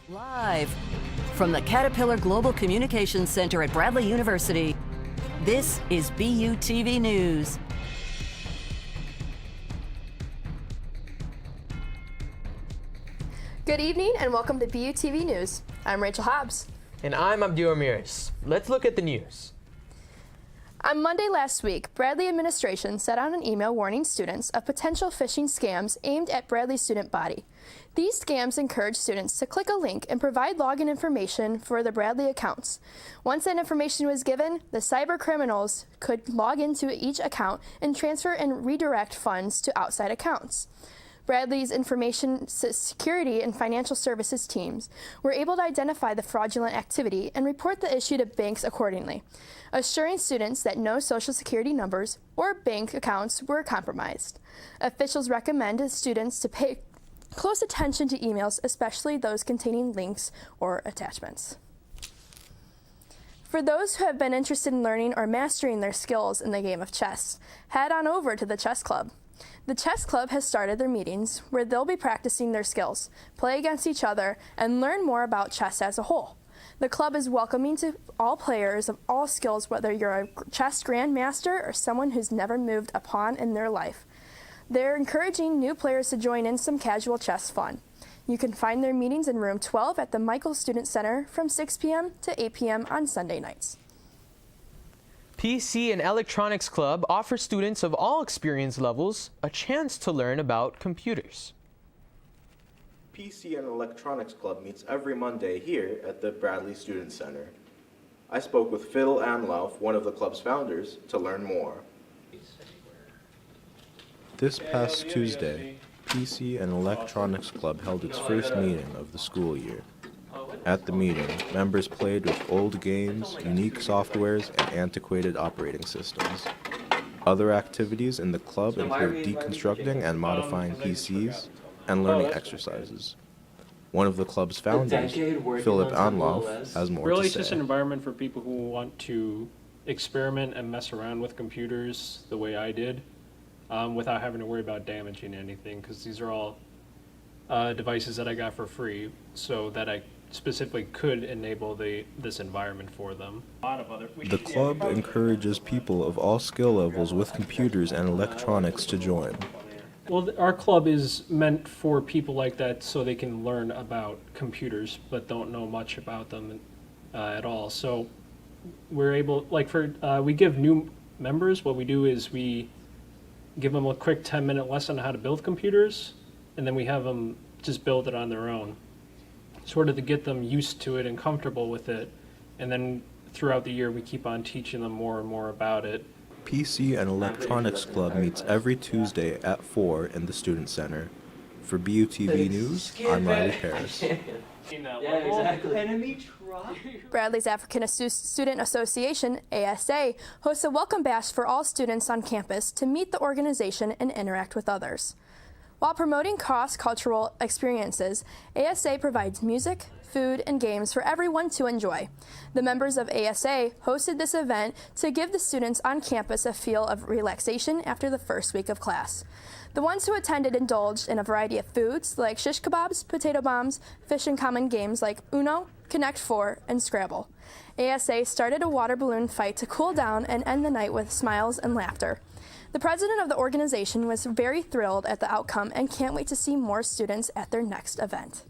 Live from the Caterpillar Global Communications Center at Bradley University, this is BUTV News. Good evening and welcome to BUTV News. I'm Rachel Hobbs. And I'm Abdul Ramirez. Let's look at the news. On Monday last week, Bradley administration sent out an email warning students of potential phishing scams aimed at Bradley's student body. These scams encourage students to click a link and provide login information for the Bradley accounts. Once that information was given, the cyber criminals could log into each account and transfer and redirect funds to outside accounts. Bradley's information security and financial services teams were able to identify the fraudulent activity and report the issue to banks accordingly, assuring students that no social security numbers or bank accounts were compromised. Officials recommend students to pay close attention to emails, especially those containing links or attachments. For those who have been interested in learning or mastering their skills in the game of chess, head on over to the Chess Club. The Chess Club has started their meetings where they'll be practicing their skills, play against each other, and learn more about chess as a whole. The club is welcoming to all players of all skills, whether you're a chess grandmaster or someone who's never moved a pawn in their life. They're encouraging new players to join in some casual chess fun. You can find their meetings in room 12 at the Michael Student Center from 6 p.m. to 8 p.m. on Sunday nights. PC and Electronics Club offers students of all experience levels a chance to learn about computers. PC and Electronics Club meets every Monday here at the Bradley Student Center. I spoke with Phil Anlauf, one of the club's founders, to learn more. This past Tuesday, PC and Electronics Club held its first meeting of the school year. At the meeting, members played with old games, unique softwares, and antiquated operating systems. Other activities in the club include deconstructing and modifying PCs and learning exercises. One of the club's founders, Philip Anlauf, has more to say. Really, it's just an environment for people who want to experiment and mess around with computers the way I did, without having to worry about damaging anything, because these are all devices that I got for free, so that I specifically could enable this environment for them. The club encourages people of all skill levels with computers and electronics to join. Well, our club is meant for people like that so they can learn about computers but don't know much about them at all. So we're able, we give new members, what we do is we give them a quick 10-minute lesson on how to build computers, and then we have them just build it on their own, sort of to get them used to it and comfortable with it. And then throughout the year, we keep on teaching them more and more about it. PC and Electronics Club meets every Tuesday at 4 in the Student Center. For BUTV News, I'm Riley Paris. Bradley's African Student Association, ASA, hosts a welcome bash for all students on campus to meet the organization and interact with others. While promoting cross-cultural experiences, ASA provides music, food, and games for everyone to enjoy. The members of ASA hosted this event to give the students on campus a feel of relaxation after the first week of class. The ones who attended indulged in a variety of foods like shish kebabs, potato bombs, fish and common games like Uno, Connect 4, and Scrabble. ASA started a water balloon fight to cool down and end the night with smiles and laughter. The president of the organization was very thrilled at the outcome and can't wait to see more students at their next event.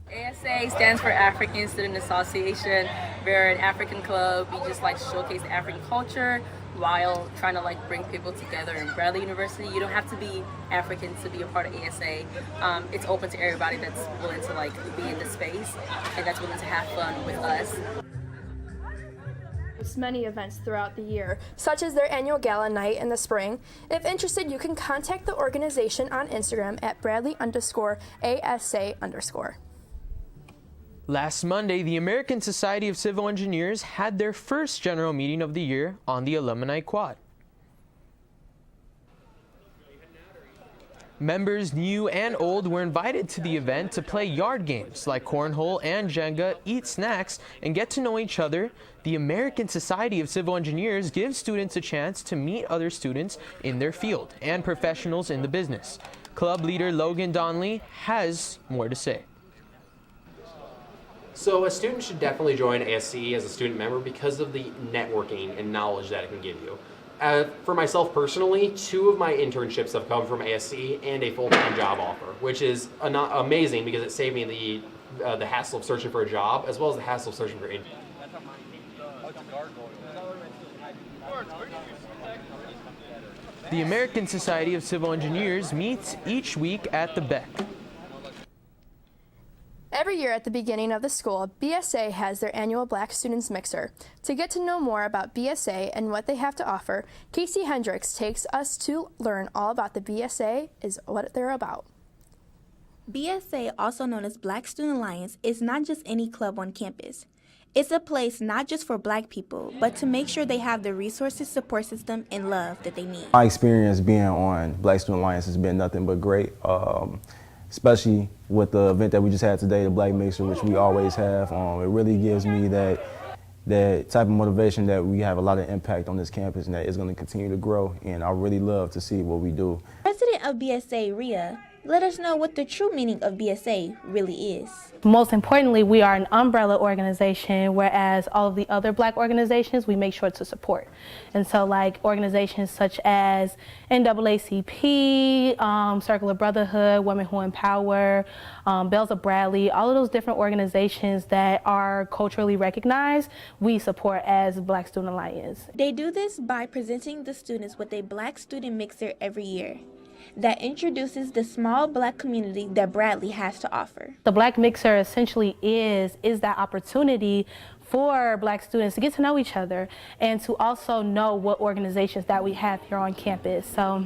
ASA stands for African Student Association. We're an African club. We just like to showcase African culture while trying to bring people together in Bradley University. You don't have to be African to be a part of ASA. It's open to everybody that's willing to be in the space and that's willing to have fun with us. Many events throughout the year, such as their annual gala night in the spring. If interested, you can contact the organization on Instagram at Bradley_ASA_. Last Monday, the American Society of Civil Engineers had their first general meeting of the year on the Alumni Quad. Members, new and old, were invited to the event to play yard games like cornhole and Jenga, eat snacks, and get to know each other. The American Society of Civil Engineers gives students a chance to meet other students in their field and professionals in the business. Club leader Logan Donnelly has more to say. So a student should definitely join ASC as a student member because of the networking and knowledge that it can give you. For myself personally, 2 of my internships have come from ASC and a full-time job offer, which is amazing because it saved me the hassle of searching for a job as well as the hassle of searching for income. The American Society of Civil Engineers meets each week at the Beck. Every year at the beginning of the school, BSA has their annual Black Students Mixer. To get to know more about BSA and what they have to offer, Casey Hendricks takes us to learn all about the BSA is what they're about. BSA, also known as Black Student Alliance, is not just any club on campus. It's a place not just for Black people, but to make sure they have the resources, support system, and love that they need. My experience being on Black Student Alliance has been nothing but great. Especially with the event that we just had today, the Black Mixer, which we always have. It really gives me that type of motivation that we have a lot of impact on this campus and that it's going to continue to grow. And I really love to see what we do. President of BSA, Rhea, let us know what the true meaning of BSA really is. Most importantly, we are an umbrella organization, whereas all of the other Black organizations, we make sure to support. And so like organizations such as NAACP, Circle of Brotherhood, Women Who Empower, Bells of Bradley, all of those different organizations that are culturally recognized, we support as Black Student Alliance. They do this by presenting the students with a Black Student Mixer every year that introduces the small Black community that Bradley has to offer. The Black Mixer essentially is that opportunity for Black students to get to know each other and to also know what organizations that we have here on campus. So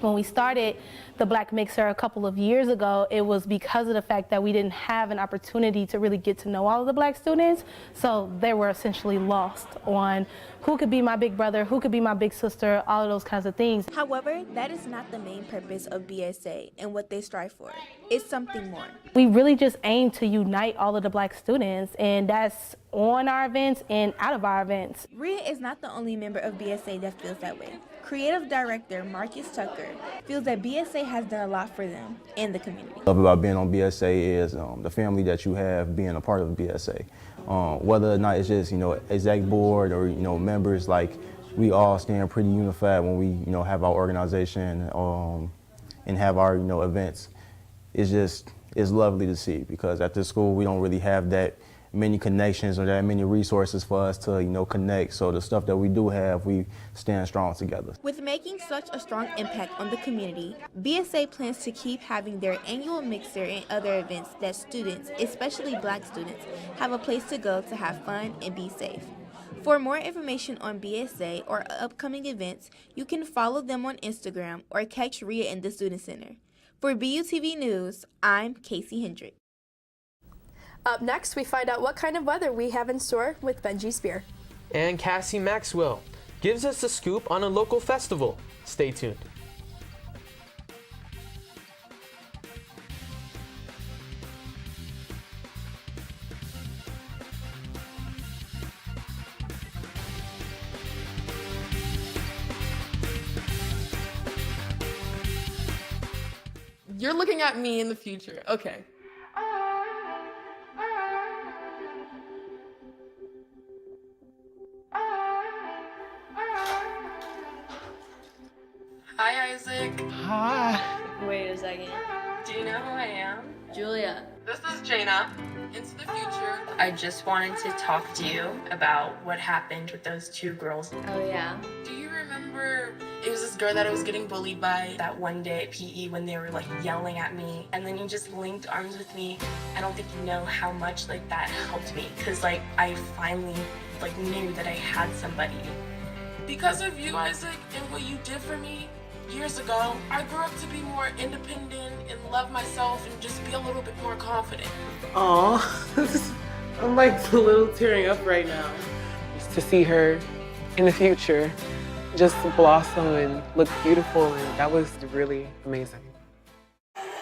when we started the Black Mixer a couple of years ago, it was because of the fact that we didn't have an opportunity to really get to know all of the Black students. So they were essentially lost on who could be my big brother, who could be my big sister, all of those kinds of things. However, that is not the main purpose of BSA and what they strive for. It's something more. We really just aim to unite all of the Black students, and that's on our events and out of our events. Rhea is not the only member of BSA that feels that way. Creative Director Marcus Tucker feels that BSA has done a lot for them and the community. What I love about being on BSA is the family that you have being a part of BSA. Whether or not it's just, exec board or, members, like we all stand pretty unified when we, have our organization and have our, events. It's lovely to see because at this school we don't really have that many connections or that many resources for us to, connect. So the stuff that we do have, we stand strong together. With making such a strong impact on the community, BSA plans to keep having their annual mixer and other events that students, especially Black students, have a place to go to have fun and be safe. For more information on BSA or upcoming events, you can follow them on Instagram or catch Rhea in the Student Center. For BUTV News, I'm Casey Hendrick. Up next, we find out what kind of weather we have in store with Benji Spear. And Cassie Maxwell gives us a scoop on a local festival. Stay tuned. You're looking at me in the future. Okay. Hi, Isaac. Hi. Wait a second. Do you know who I am? Julia. This is Jaina. Into the future. I just wanted to talk to you about what happened with those 2 girls. Oh, yeah? Do you remember it was this girl that I was getting bullied by that one day at PE when they were like yelling at me, and then you just linked arms with me? I don't think you know how much like that helped me, because like I finally like knew that I had somebody. Because of you, Isaac, and what you did for me years ago, I grew up to be more independent and love myself and just be a little bit more confident. Aw, I'm like a little tearing up right now. Just to see her in the future just blossom and look beautiful, and that was really amazing.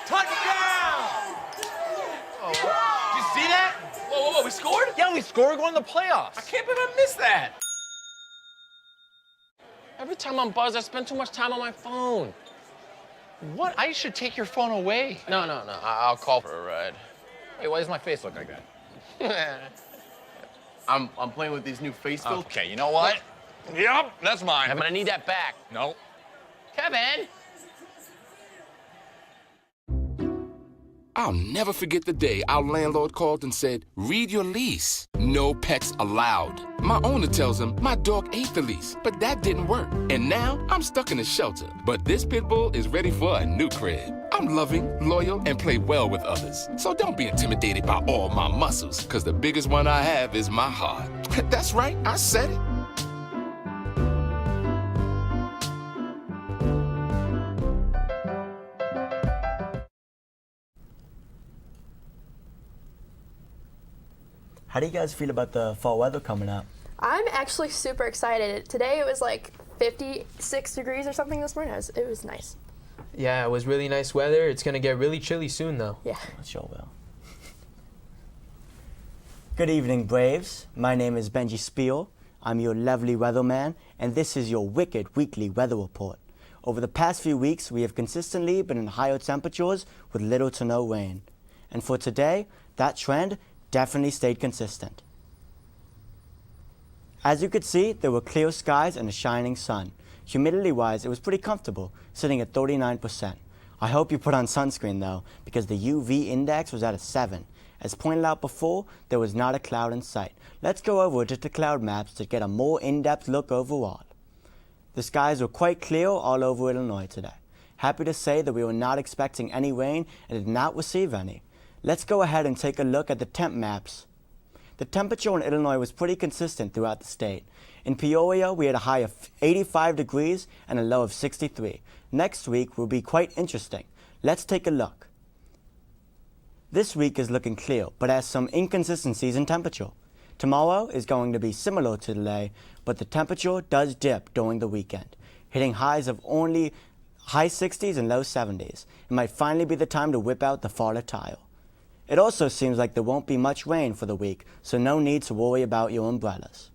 Touchdown! Oh, did you see that? Whoa, we scored? Yeah, we scored. We're going to the playoffs. I can't believe I missed that. Every time I'm buzzed, I spend too much time on my phone. What? I should take your phone away. No. I'll call for a ride. Wait, why does my face look like that? I'm playing with these new face filters. Okay, you know what? Yep, that's mine. Kevin, I need that back. No. Kevin! I'll never forget the day our landlord called and said, read your lease. No pets allowed. My owner tells him my dog ate the lease, but that didn't work. And now I'm stuck in a shelter. But this pit bull is ready for a new crib. I'm loving, loyal, and play well with others. So don't be intimidated by all my muscles, because the biggest one I have is my heart. That's right, I said it. How do you guys feel about the fall weather coming up? I'm actually super excited. Today it was like 56 degrees or something this morning. It was nice. Yeah, it was really nice weather. It's going to get really chilly soon, though. Yeah. It sure will. Good evening, Braves. My name is Benji Spiel. I'm your lovely weatherman, and this is your wicked weekly weather report. Over the past few weeks, we have consistently been in higher temperatures with little to no rain. And for today, that trend definitely stayed consistent. As you could see, there were clear skies and a shining sun. Humidity-wise, it was pretty comfortable, sitting at 39%. I hope you put on sunscreen though, because the UV index was at a 7. As pointed out before, there was not a cloud in sight. Let's go over just the cloud maps to get a more in-depth look overall. The skies were quite clear all over Illinois today. Happy to say that we were not expecting any rain and did not receive any. Let's go ahead and take a look at the temp maps. The temperature in Illinois was pretty consistent throughout the state. In Peoria, we had a high of 85 degrees and a low of 63. Next week will be quite interesting. Let's take a look. This week is looking clear, but has some inconsistencies in temperature. Tomorrow is going to be similar to today, but the temperature does dip during the weekend, hitting highs of only high 60s and low 70s. It might finally be the time to whip out the fall attire. It also seems like there won't be much rain for the week, so no need to worry about your umbrellas.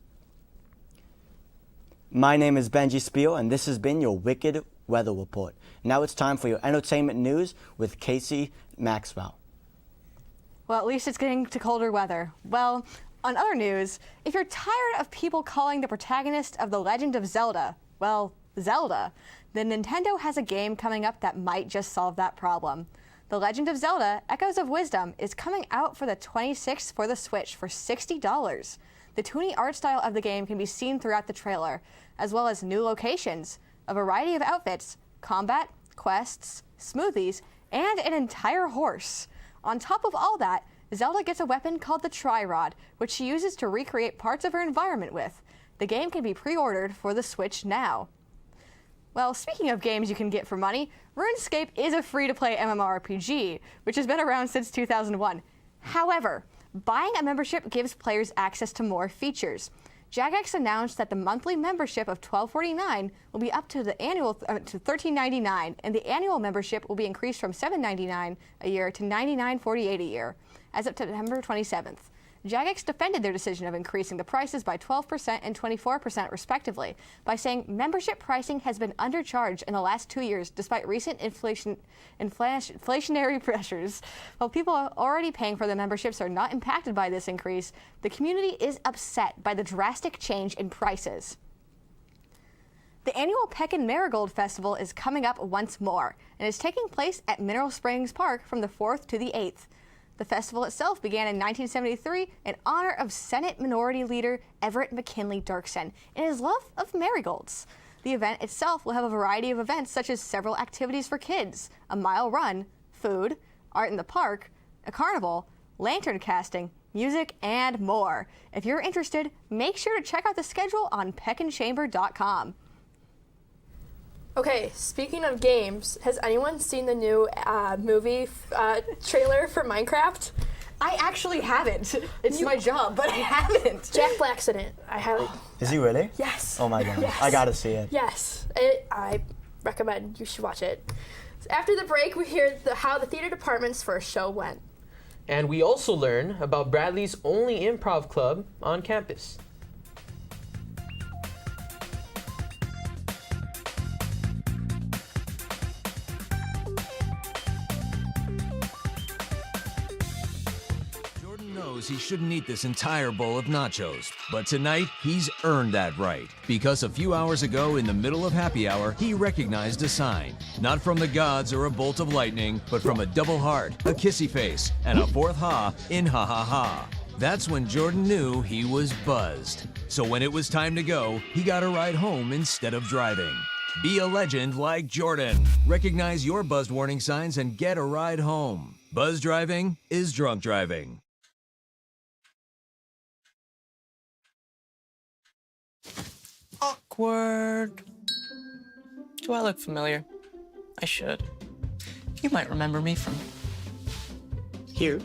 My name is Benji Spiel, and this has been your Wicked Weather Report. Now it's time for your entertainment news with Casey Maxwell. Well, at least it's getting to colder weather. Well, on other news, if you're tired of people calling the protagonist of The Legend of Zelda, well, Zelda, then Nintendo has a game coming up that might just solve that problem. The Legend of Zelda, Echoes of Wisdom, is coming out for the 26th for the Switch for $60. The toony art style of the game can be seen throughout the trailer, as well as new locations, a variety of outfits, combat, quests, smoothies, and an entire horse. On top of all that, Zelda gets a weapon called the Tri-Rod, which she uses to recreate parts of her environment with. The game can be pre-ordered for the Switch now. Well, speaking of games you can get for money, RuneScape is a free-to-play MMORPG, which has been around since 2001. However, buying a membership gives players access to more features. Jagex announced that the monthly membership of $12.49 will be up to the annual to $13.99, and the annual membership will be increased from $7.99 a year to $99.48 a year as of September 27th. Jagex defended their decision of increasing the prices by 12% and 24% respectively by saying membership pricing has been undercharged in the last 2 years despite recent inflationary pressures. While people are already paying for the memberships are not impacted by this increase, the community is upset by the drastic change in prices. The annual Peckin Marigold Festival is coming up once more and is taking place at Mineral Springs Park from the 4th to the 8th. The festival itself began in 1973 in honor of Senate Minority Leader Everett McKinley Dirksen and his love of marigolds. The event itself will have a variety of events such as several activities for kids, a mile run, food, art in the park, a carnival, lantern casting, music, and more. If you're interested, make sure to check out the schedule on peckinchamber.com. Okay, speaking of games, has anyone seen the new movie trailer for Minecraft? I actually haven't. It's my job, but I haven't. Jack Black's in it. I haven't. Is he really? Yes. Oh my god. Yes. I gotta see it. Yes. I recommend you should watch it. After the break, we hear how the theater department's first show went. And we also learn about Bradley's only improv club on campus. knows he shouldn't eat this entire bowl of nachos, but tonight he's earned that right. Because a few hours ago, in the middle of happy hour, he recognized a sign. Not from the gods or a bolt of lightning, but from a double heart, a kissy face, and a fourth ha in ha ha ha. That's when Jordan knew he was buzzed. So when it was time to go, he got a ride home instead of driving. Be a legend like Jordan. Recognize your buzzed warning signs and get a ride home. Buzz driving is drunk driving. Awkward. Do I look familiar? I should. You might remember me from here.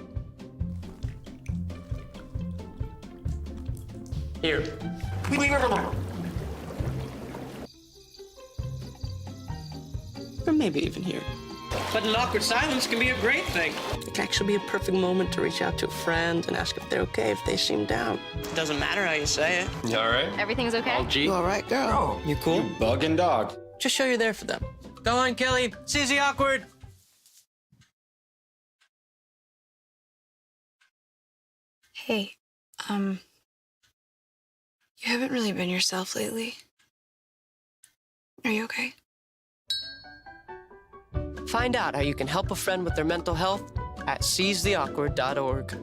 Here. Or maybe even here. But an awkward silence can be a great thing. It can actually be a perfect moment to reach out to a friend and ask if they're okay if they seem down. It doesn't matter how you say it. You all right? Everything's okay? All G? You all right, girl? Oh, you cool? You bugging dog. Just show you're there for them. Go on, Kelly. Susie Awkward. Hey, you haven't really been yourself lately. Are you okay? Find out how you can help a friend with their mental health at seizetheawkward.org.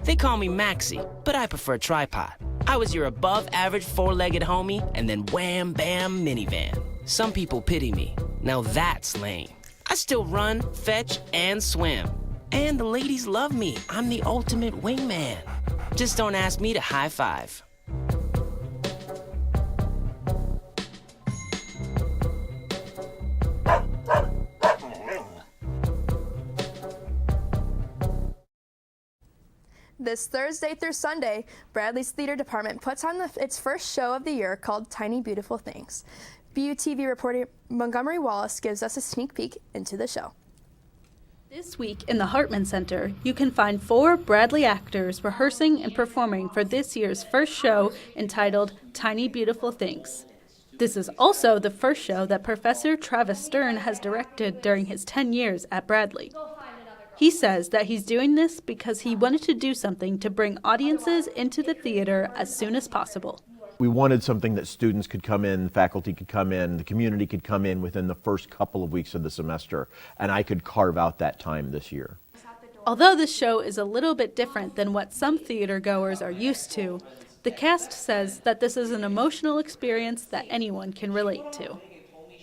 They call me Maxie, but I prefer tripod. I was your above-average four-legged homie, and then wham, bam, minivan. Some people pity me. Now that's lame. I still run, fetch, and swim. And the ladies love me. I'm the ultimate wingman. Just don't ask me to high five. This Thursday through Sunday, Bradley's theater department puts on its first show of the year called Tiny Beautiful Things. BUTV reporter Montgomery Wallace gives us a sneak peek into the show. This week in the Hartman Center, you can find 4 Bradley actors rehearsing and performing for this year's first show entitled Tiny Beautiful Things. This is also the first show that Professor Travis Stern has directed during his 10 years at Bradley. He says that he's doing this because he wanted to do something to bring audiences into the theater as soon as possible. We wanted something that students could come in, faculty could come in, the community could come in within the first couple of weeks of the semester, and I could carve out that time this year. Although this show is a little bit different than what some theater goers are used to, the cast says that this is an emotional experience that anyone can relate to.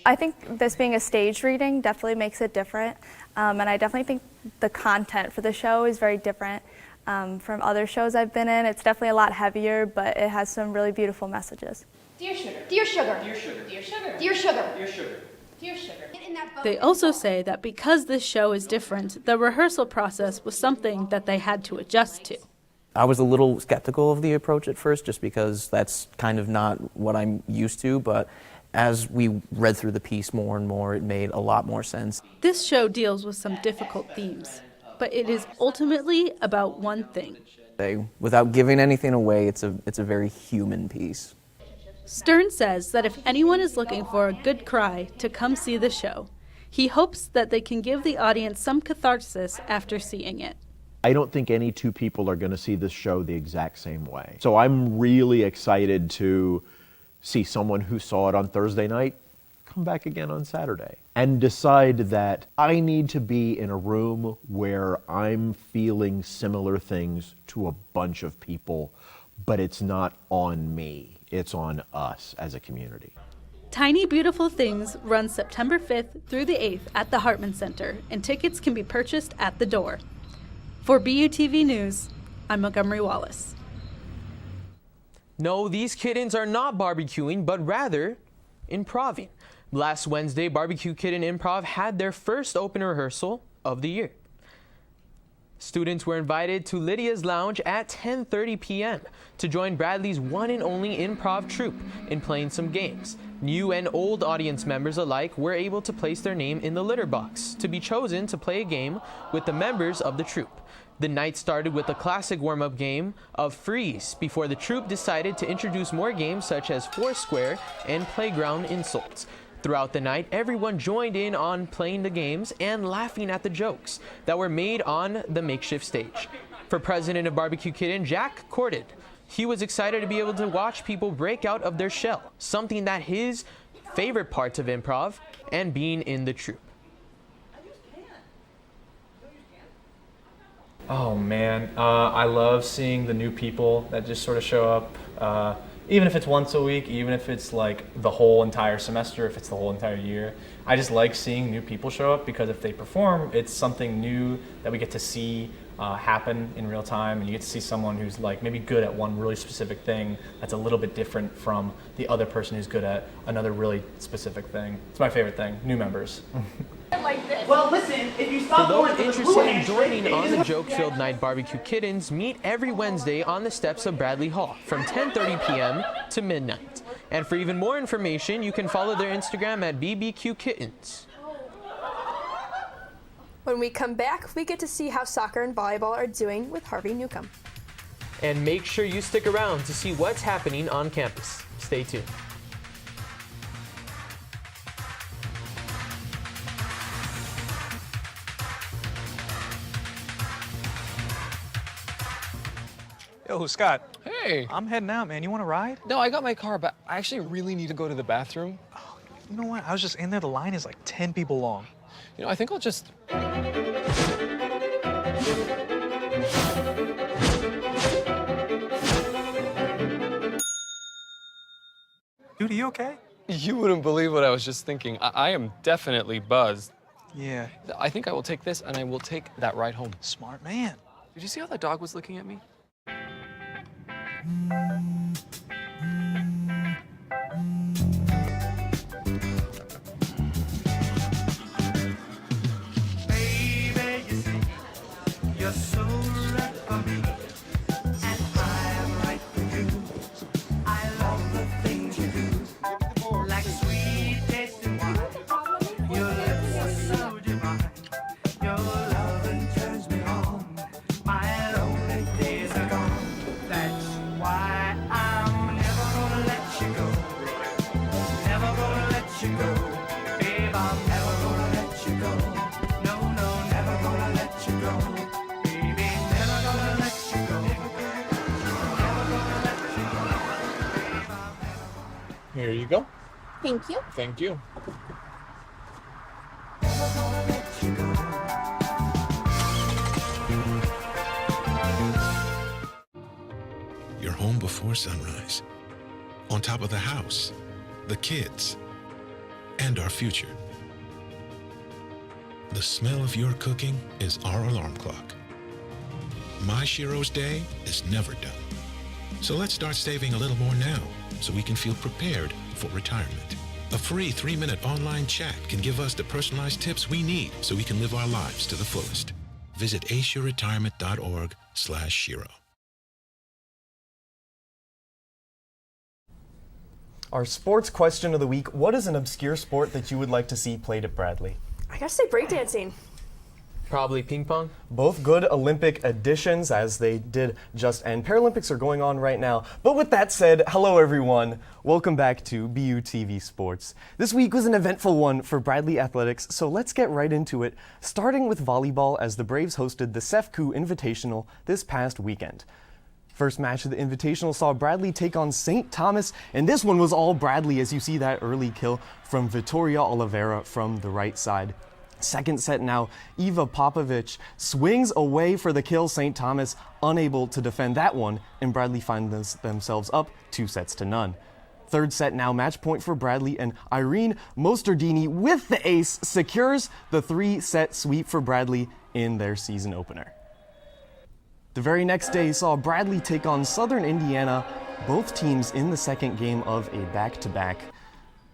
I think this being a stage reading definitely makes it different, and I definitely think the content for the show is very different from other shows I've been in. It's definitely a lot heavier, but it has some really beautiful messages. Dear sugar, dear sugar, dear sugar, dear sugar, dear sugar, dear sugar, dear sugar. They also say that because this show is different, the rehearsal process was something that they had to adjust to. I was a little skeptical of the approach at first, just because that's kind of not what I'm used to, but as we read through the piece more and more, it made a lot more sense. This show deals with some difficult themes, but it is ultimately about one thing. Without giving anything away, it's a very human piece. Stern says that if anyone is looking for a good cry, to come see the show. He hopes that they can give the audience some catharsis after seeing it. I don't think any two people are going to see this show the exact same way. So I'm really excited to see someone who saw it on Thursday night come back again on Saturday and decide that I need to be in a room where I'm feeling similar things to a bunch of people, but it's not on me, it's on us as a community. Tiny Beautiful Things runs September 5th through the 8th at the Hartman Center, and tickets can be purchased at the door. For BUTV News, I'm Montgomery Wallace. No, these kittens are not barbecuing, but rather improving. Last Wednesday, Barbecue Kitten Improv had their first open rehearsal of the year. Students were invited to Lydia's Lounge at 10:30 p.m. to join Bradley's one and only improv troupe in playing some games. New and old audience members alike were able to place their name in the litter box to be chosen to play a game with the members of the troupe. The night started with a classic warm-up game of Freeze before the troupe decided to introduce more games such as Foursquare and Playground Insults. Throughout the night, everyone joined in on playing the games and laughing at the jokes that were made on the makeshift stage. For president of Barbecue Kitten, Jack courted. He was excited to be able to watch people break out of their shell, something that his favorite parts of improv and being in the troupe. Oh man, I love seeing the new people that just sort of show up. Even if it's once a week, even if it's like the whole entire semester, if it's the whole entire year. I just like seeing new people show up because if they perform, it's something new that we get to see happen in real time, and you get to see someone who's like maybe good at one really specific thing that's a little bit different from the other person who's good at another really specific thing. It's my favorite thing, new members. Well, listen, if you stop For those going to the interested blue in handshake, joining on the joke-filled night, Barbecue Kittens meet every Wednesday on the steps of Bradley Hall from 10:30 p.m. to midnight. And for even more information, you can follow their Instagram at BBQ Kittens. When we come back, we get to see how soccer and volleyball are doing with Harvey Newcomb. And make sure you stick around to see what's happening on campus. Stay tuned. Yo, Scott. Hey. I'm heading out, man. You want to ride? No, I got my car, but I actually really need to go to the bathroom. Oh, you know what? I was just in there. The line is like 10 people long. You know, I think I'll just... Dude, are you okay? You wouldn't believe what I was just thinking. I am definitely buzzed. Yeah. I think I will take this, and I will take that ride home. Smart man. Did you see how that dog was looking at me? Baby, you see, you're so right for me, and I'm right for you. I love the things you do, like sweet tasting wine. Your lips are so divine. Your loving turns me on. My lonely days are gone. That's why I'm never gonna let you go. Never gonna let you go. Babe, I'm never gonna let you go. No, no, never gonna let you go. Baby, never gonna let you go. Never gonna let you go. Here you go. Thank you. Thank you. You're home before sunrise, on top of the house, the kids, and our future. The smell of your cooking is our alarm clock. My Shiro's day is never done. So let's start saving a little more now so we can feel prepared for retirement. A free 3-minute online chat can give us the personalized tips we need so we can live our lives to the fullest. Visit aceyourretirement.org/Shiro. Our sports question of the week: what is an obscure sport that you would like to see played at Bradley? I gotta say breakdancing. Probably ping pong. Both good Olympic additions, as they did just end. Paralympics are going on right now. But with that said, hello everyone. Welcome back to BUTV Sports. This week was an eventful one for Bradley Athletics, so let's get right into it, starting with volleyball as the Braves hosted the CEFCU Invitational this past weekend. First match of the Invitational saw Bradley take on St. Thomas, and this one was all Bradley as you see that early kill from Vitoria Oliveira from the right side. Second set now, Eva Popovich swings away for the kill. St. Thomas unable to defend that one, and Bradley finds themselves up 2-0. Third set now, match point for Bradley, and Irene Mostardini with the ace secures the 3-set sweep for Bradley in their season opener. The very next day saw Bradley take on Southern Indiana, both teams in the second game of a back-to-back.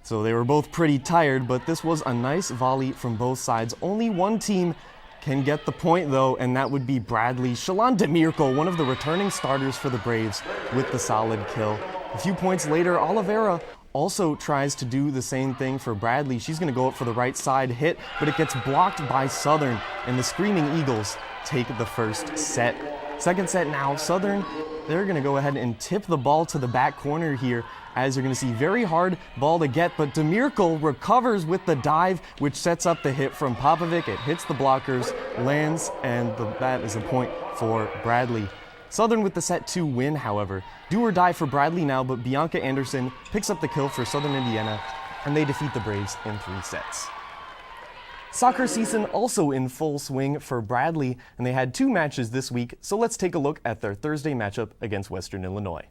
So they were both pretty tired, but this was a nice volley from both sides. Only one team can get the point though, and that would be Bradley. Shalon Demirko, one of the returning starters for the Braves, with the solid kill. A few points later, Oliveira also tries to do the same thing for Bradley. She's going to go up for the right side hit, but it gets blocked by Southern, and the Screaming Eagles take the first set. Second set now, Southern They're going to go ahead and tip the ball to the back corner here, as you're going to see very hard ball to get, but Demirkal recovers with the dive, which sets up the hit from Popovic. It hits the blockers, lands, and that is a point for Bradley. Southern with the set 2 win, however. Do or die for Bradley now, but Bianca Anderson picks up the kill for Southern Indiana, and they defeat the Braves in 3 sets. Soccer season also in full swing for Bradley, and they had 2 matches this week, so let's take a look at their Thursday matchup against Western Illinois.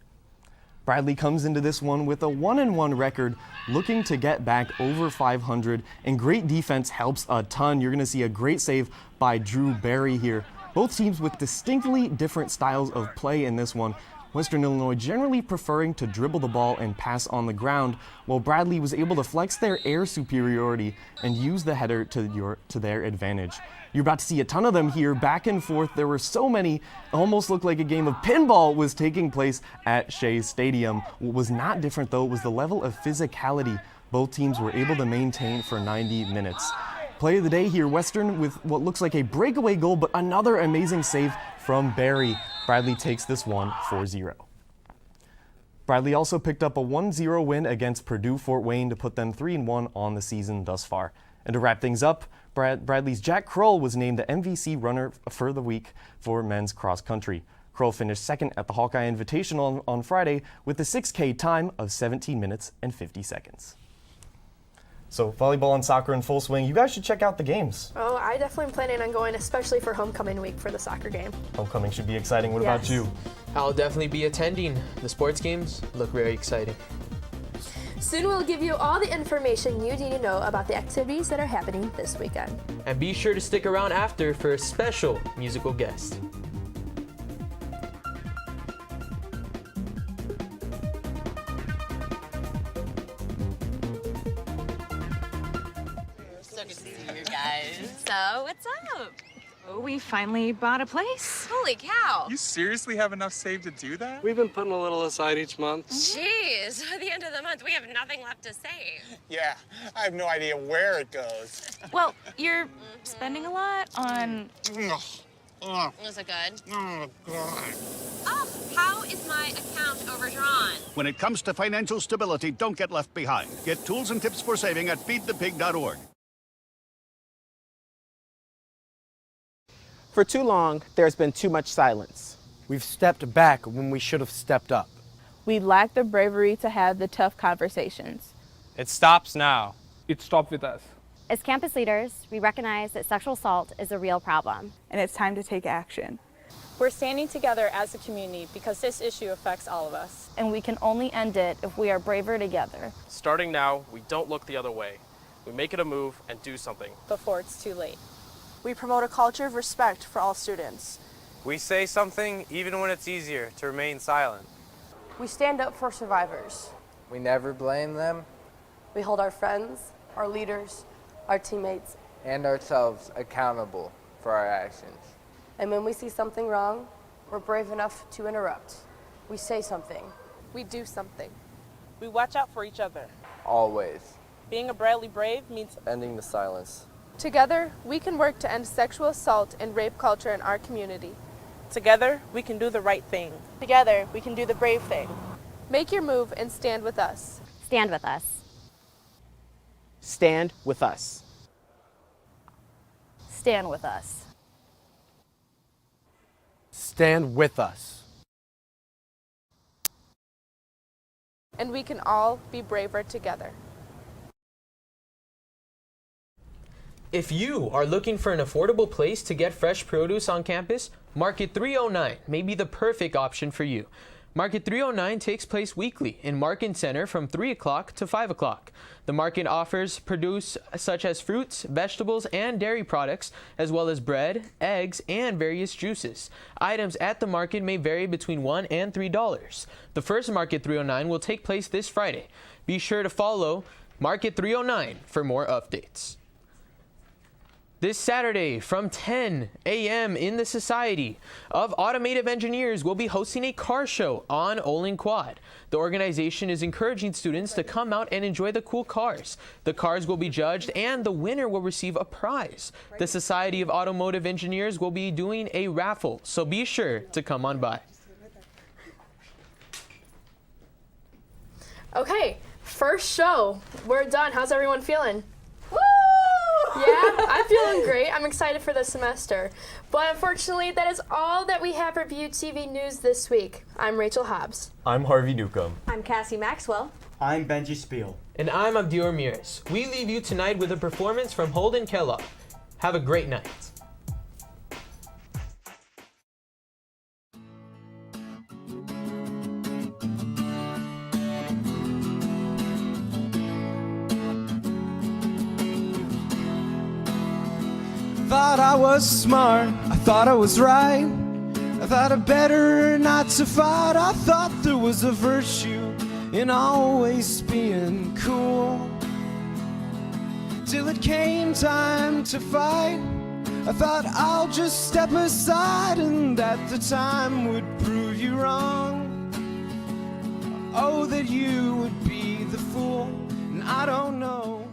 Bradley comes into this one with a 1-1 record, looking to get back over 500, and great defense helps a ton. You're going to see a great save by Drew Barry here. Both teams with distinctly different styles of play in this one. Western Illinois generally preferring to dribble the ball and pass on the ground, while Bradley was able to flex their air superiority and use the header to their advantage. You're about to see a ton of them here, back and forth. There were so many, it almost looked like a game of pinball was taking place at Shea Stadium. What was not different, though, was the level of physicality both teams were able to maintain for 90 minutes. Play of the day here, Western with what looks like a breakaway goal, but another amazing save from Barry. Bradley takes this one 4-0. Bradley also picked up a 1-0 win against Purdue Fort Wayne to put them 3-1 on the season thus far. And to wrap things up, Bradley's Jack Kroll was named the MVC runner for the week for men's cross country. Kroll finished second at the Hawkeye Invitational on Friday with a 6K time of 17 minutes and 50 seconds. So volleyball and soccer in full swing. You guys should check out the games. Oh, I definitely am planning on going, especially for homecoming week for the soccer game. Homecoming should be exciting. What about you? I'll definitely be attending. The sports games look very exciting. Soon we'll give you all the information you need to know about the activities that are happening this weekend. And be sure to stick around after for a special musical guest. So good to see you guys. So, what's up? Oh, we finally bought a place. Holy cow. You seriously have enough saved to do that? We've been putting a little aside each month. Jeez, at the end of the month, we have nothing left to save. Yeah, I have no idea where it goes. Well, you're spending a lot on... Is it good? Oh, God. Oh, how is my account overdrawn? When it comes to financial stability, don't get left behind. Get tools and tips for saving at feedthepig.org. For too long, there's been too much silence. We've stepped back when we should have stepped up. We lack the bravery to have the tough conversations. It stops now. It stopped with us. As campus leaders, we recognize that sexual assault is a real problem. And it's time to take action. We're standing together as a community because this issue affects all of us. And we can only end it if we are braver together. Starting now, we don't look the other way. We make it a move and do something. Before it's too late. We promote a culture of respect for all students. We say something even when it's easier to remain silent. We stand up for survivors. We never blame them. We hold our friends, our leaders, our teammates, and ourselves accountable for our actions. And when we see something wrong, we're brave enough to interrupt. We say something. We do something. We watch out for each other. Always. Being a Bradley Brave means ending the silence. Together, we can work to end sexual assault and rape culture in our community. Together, we can do the right thing. Together, we can do the brave thing. Make your move and stand with us. Stand with us. Stand with us. Stand with us. Stand with us. And we can all be braver together. If you are looking for an affordable place to get fresh produce on campus, Market 309 may be the perfect option for you. Market 309 takes place weekly in Markin Center from 3 o'clock to 5 o'clock. The market offers produce such as fruits, vegetables, and dairy products, as well as bread, eggs, and various juices. Items at the market may vary between $1 and $3. The first Market 309 will take place this Friday. Be sure to follow Market 309 for more updates. This Saturday from 10 a.m. in the Society of Automotive Engineers will be hosting a car show on Olin Quad. The organization is encouraging students to come out and enjoy the cool cars. The cars will be judged and the winner will receive a prize. The Society of Automotive Engineers will be doing a raffle, so be sure to come on by. Okay, first show. We're done. How's everyone feeling? Woo! Yeah, I'm feeling great. I'm excited for the semester. But unfortunately, that is all that we have for BUTV News this week. I'm Rachel Hobbs. I'm Harvey Newcomb. I'm Cassie Maxwell. I'm Benji Spiel. And I'm Abdi Ramirez. We leave you tonight with a performance from Holden Kellogg. Have a great night. Thought I was smart, I thought I was right, I thought it better not to fight. I thought there was a virtue in always being cool, till it came time to fight. I thought I'll just step aside and that the time would prove you wrong. Oh, that you would be the fool, and I don't know